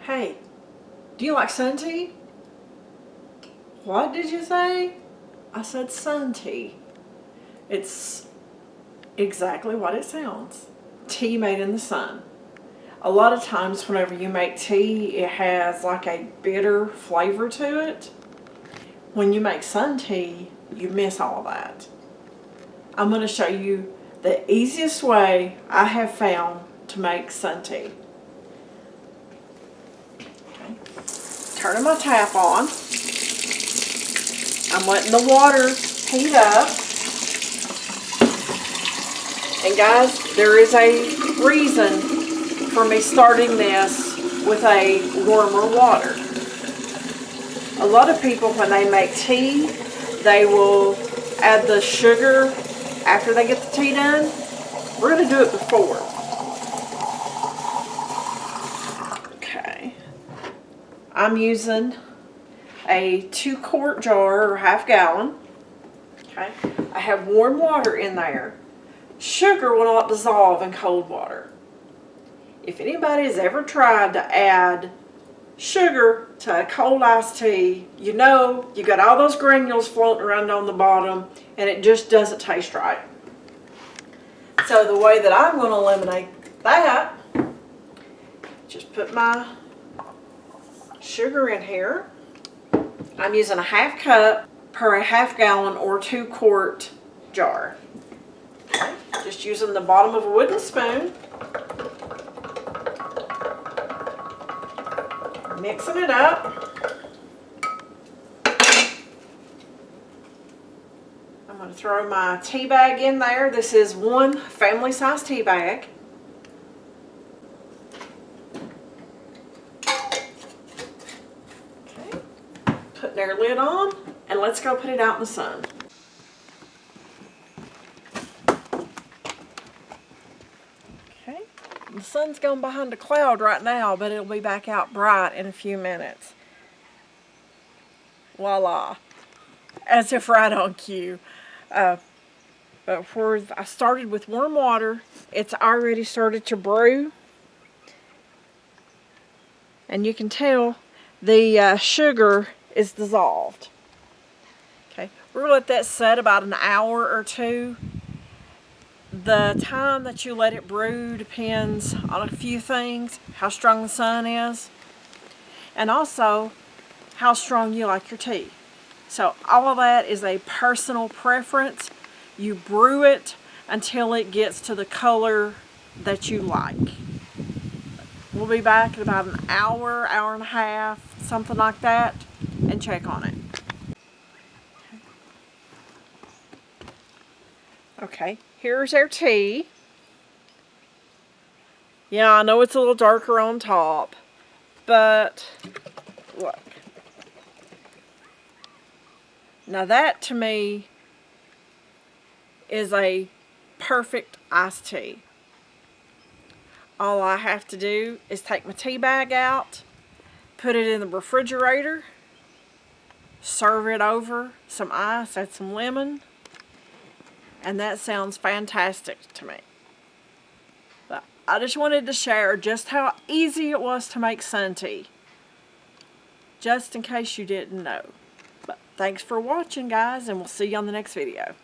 Hey, do you like sun tea? What did you say? I said sun tea. It's exactly what it sounds. Tea made in the sun. A lot of times whenever you make tea, it has like a bitter flavor to it. When you make sun tea, you miss all of that. I'm going to show you the easiest way I have found to make sun tea. Okay. Turning my tap on. I'm letting the water heat up. And guys, there is a reason for me starting this with a warmer water. A lot of people, when they make tea, they will add the sugar after they get the tea done. We're going to do it before. Okay. I'm using a 2-quart jar or half gallon. Okay. I have warm water in there. Sugar will not dissolve in cold water. If anybody has ever tried to add sugar to a cold iced tea, you know you got all those granules floating around on the bottom and it just doesn't taste right. So the way that I'm going to eliminate that, just put my sugar in here. I'm using a half cup per a half gallon or 2-quart jar. Okay. Just using the bottom of a wooden spoon. Mixing it up. I'm going to throw my tea bag in there. This is one family size tea bag. Okay. Putting our lid on and let's go put it out in the sun. Okay. The sun's going behind a cloud right now, but it'll be back out bright in a few minutes. Voila. As if right on cue. But where I started with warm water, it's already started to brew. And you can tell the sugar is dissolved. Okay, we're going to let that set about an hour or two. The time that you let it brew depends on a few things. How strong the sun is. And also how strong you like your tea. So all of that is a personal preference. You brew it until it gets to the color that you like. We'll be back in about an hour, hour and a half, something like that, and check on it. Okay, here's our tea. Yeah, I know it's a little darker on top, but look. Now that to me is a perfect iced tea. All I have to do is take my tea bag out, put it in the refrigerator, serve it over some ice, add some lemon, and that sounds fantastic to me. But I just wanted to share just how easy it was to make sun tea, just in case you didn't know. But thanks for watching, guys, and we'll see you on the next video.